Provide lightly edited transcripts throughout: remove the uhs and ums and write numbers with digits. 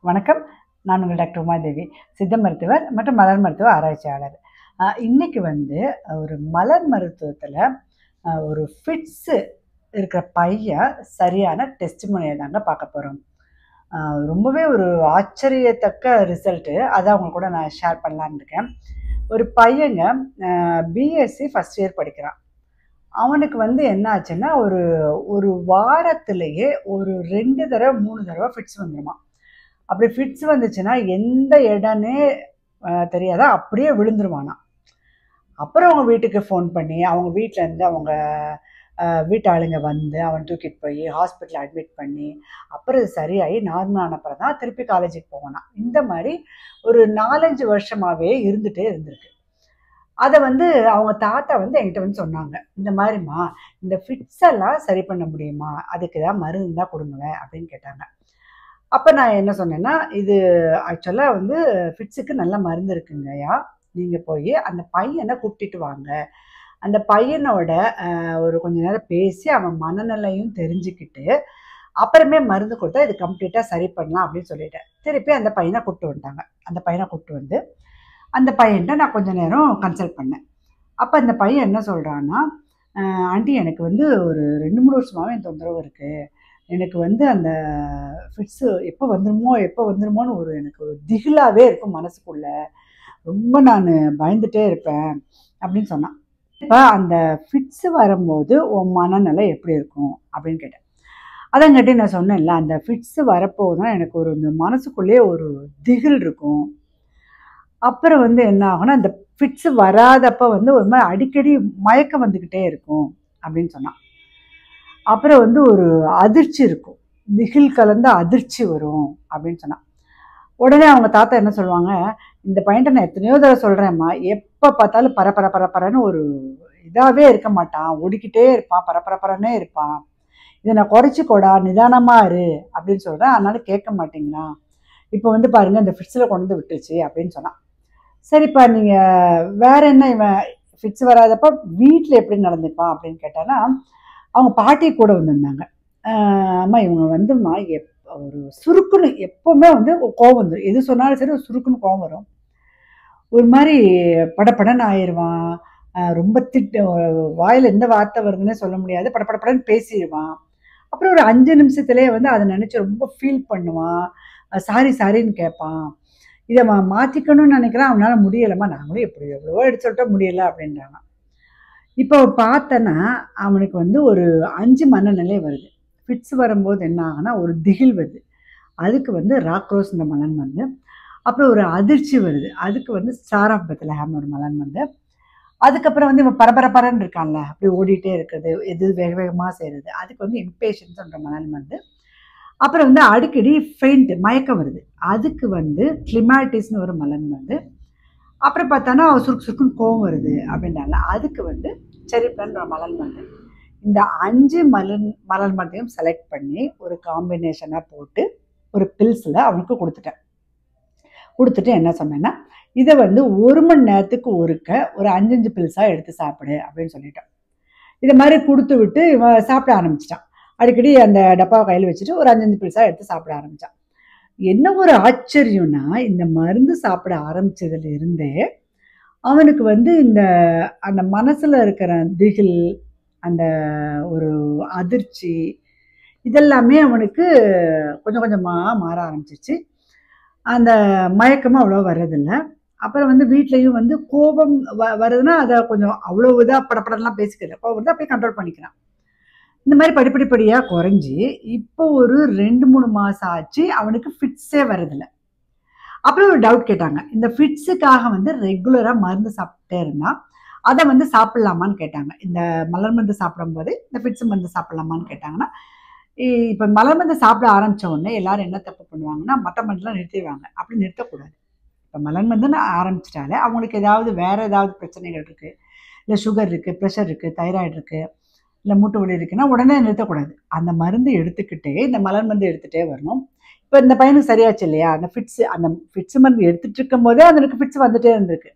வணக்கம். நான் உங்கள் டாக்டர் உமாதேவி, சித்த மருத்துவர் மற்றும் மலர் மருத்துவ ஆராய்ச்சியாளர். இன்னைக்கு ஒரு மலர் மருத்துவத்தில் ஒரு ஃபிட்ஸு இருக்கிற பையன் சரியான டெஸ்டிமோனியை தாங்க பார்க்க போகிறோம். ரொம்பவே ஒரு ஆச்சரியத்தக்க ரிசல்ட்டு. அதை அவங்க கூட நான் ஷேர் பண்ணலான்னு இருக்கேன். ஒரு பையங்க பிஎஸ்சி ஃபஸ்ட் இயர் படிக்கிறான். அவனுக்கு என்ன ஆச்சுன்னா, ஒரு ஒரு வாரத்திலேயே ஒரு 2 தடவை 3 தடவை ஃபிட்ஸ் வந்துடுமா. அப்படி ஃபிட்ஸ் வந்துச்சுன்னா எந்த இடம்னே தெரியாதா, அப்படியே விழுந்துருவானாம். அப்புறம் அவங்க வீட்டுக்கு ஃபோன் பண்ணி அவங்க வீட்டிலேருந்து அவங்க வீட்டு ஆளுங்க அவன் தூக்கிட்டு போய் ஹாஸ்பிட்டல் அட்மிட் பண்ணி அப்புறம் இது சரியாகி நார்மலான அப்புறம் தான் திருப்பி காலேஜுக்கு போவானாம். இந்த மாதிரி ஒரு 4-5 வருஷமாகவே இருந்துகிட்டே இருந்திருக்கு. அதை அவங்க தாத்தா என்கிட்ட சொன்னாங்க, இந்த மாதிரிம்மா இந்த ஃபிட்ஸ் எல்லாம் சரி பண்ண முடியுமா, அதுக்கு ஏதாவது மருந்து தான் கொடுங்களேன் அப்படின்னு கேட்டாங்க. அப்போ நான் என்ன சொன்னேன்னா, இது ஆக்சுவலாக ஃபிட்ஸுக்கு நல்ல மருந்து இருக்குங்கய்யா, நீங்கள் போய் அந்த பையனை கூப்பிட்டுட்டு வாங்க, அந்த பையனோட ஒரு கொஞ்ச நேரம் பேசி அவன் மனநிலையும் தெரிஞ்சுக்கிட்டு அப்புறமே மருந்து கொடுத்தா இது கம்ப்ளீட்டாக சரி பண்ணலாம் அப்படின்னு சொல்லிட்டேன். திருப்பி அந்த பையனை கூப்பிட்டு வந்துட்டாங்க. அந்த பையனை கூப்பிட்டு அந்த பையன்கிட்ட நான் கொஞ்சம் நேரம் கன்சல்ட் பண்ணேன். அப்போ அந்த பையன் என்ன சொல்கிறான்னா, ஆண்டி எனக்கு ஒரு 2-3 வருஷமாகவே என் தொந்தரவு இருக்குது, எனக்கு அந்த ஃபிட்ஸு எப்போ வந்துருமோன்னு எனக்கு ஒரு திகிலாகவே இருக்கும் மனசுக்குள்ளே, ரொம்ப நான் பயந்துகிட்டே இருப்பேன் அப்படின்னு சொன்னான். இப்போ அந்த ஃபிட்ஸு வரும்போது உன் மனநிலை எப்படி இருக்கும் அப்படின்னு கேட்டேன். அதங்காட்டி நான் சொன்னேன்ல, அந்த ஃபிட்ஸு வரப்போது தான் எனக்கு இந்த மனசுக்குள்ளேயே ஒரு திகில் இருக்கும். அப்புறம் என்ன ஆகும்னா, அந்த ஃபிட்ஸு வராதப்போ ஒரு மாதிரி அடிக்கடி மயக்கம் வந்துக்கிட்டே இருக்கும் அப்படின்னு சொன்னான். அப்புறம் ஒரு அதிர்ச்சி இருக்கும், திகில் கலந்த அதிர்ச்சி வரும் அப்படின்னு சொன்னான். உடனே அவங்க தாத்தா என்ன சொல்லுவாங்க, இந்த பையன்ட்ட நான் எத்தனையோ தடவை சொல்கிறேம்மா, எப்போ பார்த்தாலும் பரப்பரன்னு ஒரு இதாகவே இருக்க மாட்டான், ஓடிக்கிட்டே இருப்பான், பரப்பரன்னே இருப்பான், இதை நான் குறைச்சிக்கோடா, நிதானமாக இரு அப்படின்னு சொல்கிறேன், அதனால கேட்க மாட்டிங்களா, இப்போ பாருங்கள் இந்த ஃபிட்ஸில் கொண்டு விட்டுருச்சு அப்படின்னு சொன்னான். சரிப்பா, நீங்கள் வேற என்ன, இவன் ஃபிட்ஸ் வராதப்போ வீட்டில் எப்படி நடந்துப்பான் அப்படின்னு கேட்டான்னா, அவங்க பாட்டி கூட வந்திருந்தாங்க. அம்மா இவங்க ஒரு சுருக்குன்னு எப்போவுமே கோவம் வந்துடும், எது சொன்னாலும் சரி ஒரு சுருக்குன்னு கோவம் வரும், ஒரு மாதிரி படப்படன்னு ஆயிடுவான், ரொம்ப வாயில் எந்த வார்த்தை வருதுன்னே சொல்ல முடியாது, படப்படன்னு பேசிடுவான். அப்புறம் ஒரு 5 நிமிஷத்துலேயே அதை நினச்சி ரொம்ப ஃபீல் பண்ணுவான், சாரின்னு கேட்பான், இதை மாற்றிக்கணும்னு நினைக்கிறான், அவனால் முடியலைம்மா, நாங்களும் எவ்வளவோ எடுத்து சொல்லிட்டா முடியலை அப்படின்றாங்க. இப்போ பார்த்தேன்னா அவனுக்கு ஒரு 5 மனநிலை வருது. ஃபிட்ஸ் வரும்போது என்ன ஆகுனா, ஒரு திகில் வருது, அதுக்கு ராக்ரோஸ் இந்த மலன் அப்புறம் ஒரு அதிர்ச்சி வருது, அதுக்கு ஸ்டார் ஆஃப் பெத்லஹேம் ஒரு மலன் அதுக்கப்புறம் இவன் பரபரன்னு இருக்கான்ல, அப்படி ஓடிட்டே இருக்கிறது, எது வேகமாக செய்கிறது, அதுக்கு இம்பேஷன்ஸ்ன்ற மலன் அப்புறம் அடிக்கடி ஃபெயிண்ட் மயக்கம் வருது, அதுக்கு கிளிமாட்டிஸ்னு ஒரு மலன் அப்புறம் பார்த்தானா சுருக்குன்னு கோவம் வருது அப்படின்றாங்க, அதுக்கு செரிப்ளன்ற மலன் இந்த 5 மலர் மருந்தையும் செலக்ட் பண்ணி ஒரு காம்பினேஷனாக போட்டு ஒரு பில்ஸில் அவனுக்கு கொடுத்துட்டு என்ன சொன்னேன்னா, இதை 1 மணி நேரத்துக்கு ஒரு 5 பில்ஸாக எடுத்து சாப்பிடு அப்படின்னு சொல்லிட்டேன். இதை மாதிரி கொடுத்து விட்டு இவன் சாப்பிட ஆரம்பிச்சிட்டான். அடிக்கடி அந்த டப்பாவை கையில் வச்சுட்டு ஒரு 5 பில்ஸாக எடுத்து சாப்பிட ஆரம்பித்தான். என்ன ஒரு ஆச்சரியம்னா, இந்த மருந்து சாப்பிட ஆரம்பித்ததுல இருந்தே அவனுக்கு இந்த அந்த மனசில் இருக்கிற திகில், அந்த ஒரு அதிர்ச்சி, இதெல்லாமே அவனுக்கு கொஞ்சம் கொஞ்சமாக மாற ஆரம்பிச்சிச்சு. அந்த மயக்கமும் அவ்வளோ வர்றதில்லை. அப்புறம் வீட்லேயும் கோபம் வருதுன்னா அதை கொஞ்சம் அவ்வளோ இதாக படப்படலாம் பேசிக்கிறது, கோபம் வருது அப்படியே கண்ட்ரோல் பண்ணிக்கிறான். இந்த மாதிரி படிப்படியாக குறைஞ்சி இப்போ ஒரு 2-3 மாதம் ஆச்சு, அவனுக்கு ஃபிட்ஸே வரதில்லை. அப்புறம் ஒரு டவுட் கேட்டாங்க, இந்த ஃபிட்ஸுக்காக ரெகுலராக மருந்து சாப்பிட்டே இருந்தால் அதை சாப்பிட்லாமான்னு கேட்டாங்க. இந்த மலர் மருந்து சாப்பிடும்போது இந்த ஃபிட்ஸ் மருந்து சாப்பிட்லாமான்னு கேட்டாங்கன்னா, இப்போ மலர் மருந்து சாப்பிட ஆரம்பித்த உடனே எல்லாரும் என்ன தப்பு பண்ணுவாங்கன்னா, மற்ற மருந்துலாம் நிறுத்திடுவாங்க. அப்படி நிறுத்தக்கூடாது. இப்போ மலர் மருந்துன்னு ஆரம்பிச்சிட்டாலே அவங்களுக்கு வேறு ஏதாவது பிரச்சனைகள் இருக்குது, இல்லை சுகர் இருக்குது, ப்ரெஷர் இருக்குது, தைராய்டு இருக்குது, இல்லை மூட்டு வலி இருக்குன்னா உடனே நிறுத்தக்கூடாது. அந்த மருந்து எடுத்துக்கிட்டே இந்த மலர் மருந்து எடுத்துகிட்டே வரணும். இப்போ இந்த பையனுக்கு சரியாச்சு இல்லையா, அந்த ஃபிட்ஸு மருந்து எடுத்துகிட்டு இருக்கும் போதே அவனுக்கு ஃபிட்ஸ் வந்துகிட்டே இருந்திருக்கு.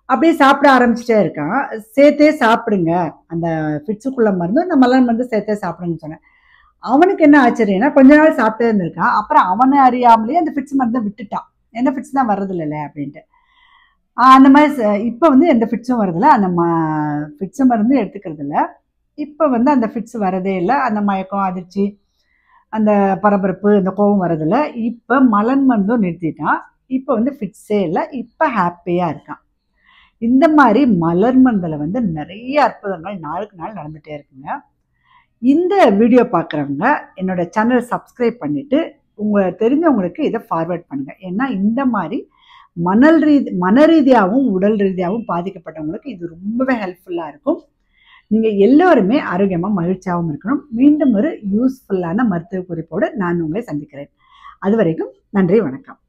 அப்படியே சாப்பிட ஆரம்பிச்சிட்டே இருக்கான். சேர்த்தே சாப்பிடுங்க, அந்த ஃபிட்ஸுக்குள்ள மருந்து இந்த மலர் மருந்து சேர்த்தே சாப்பிடுங்கன்னு சொன்னேன். அவனுக்கு என்ன ஆச்சரியம்னா கொஞ்ச நாள் சாப்பிட்டே இருந்திருக்கான். அப்புறம் அவனை அறியாமலேயே அந்த ஃபிட்ஸ் மருந்தை விட்டுட்டான். என்ன ஃபிட்ஸ் தான் வர்றது இல்லைல்ல அப்படின்ட்டு. அந்த மாதிரி இப்போ வந்து எந்த ஃபிட்ஸும் வரதில்ல. அந்த ஃபிட்ஸ் மருந்து எடுத்துக்கிறது இல்லை. இப்போ வந்து அந்த ஃபிட்ஸ் வரதே இல்லை. அந்த மயக்கம், அதிர்ச்சி, அந்த பரபரப்பு, இந்த கோபம் வரதில்ல. இப்போ மலர் மருந்தும் நிறுத்திட்டான். இப்போ வந்து ஃபிட்ஸே இல்லை. இப்போ ஹாப்பியாக இருக்கான். இந்த மாதிரி மலர் மருந்தில் வந்து நிறைய அற்புதங்கள் நாளுக்கு நாள் நடந்துகிட்டே இருக்குங்க. இந்த வீடியோ பார்க்குறவங்க என்னோட சேனலை சப்ஸ்கிரைப் பண்ணிவிட்டு தெரிஞ்சவங்களுக்கு இதை ஃபார்வர்ட் பண்ணுங்கள். ஏன்னா இந்த மாதிரி மன ரீதியாகவும் உடல் ரீதியாகவும் பாதிக்கப்பட்டவங்களுக்கு இது ரொம்பவே ஹெல்ப்ஃபுல்லாக இருக்கும். நீங்கள் எல்லோருமே ஆரோக்கியமாக மகிழ்ச்சியாகவும் இருக்கணும். மீண்டும் ஒரு யூஸ்ஃபுல்லான மருத்துவ குறிப்போடு நான் உங்களை சந்திக்கிறேன். அது வரைக்கும் நன்றி, வணக்கம்.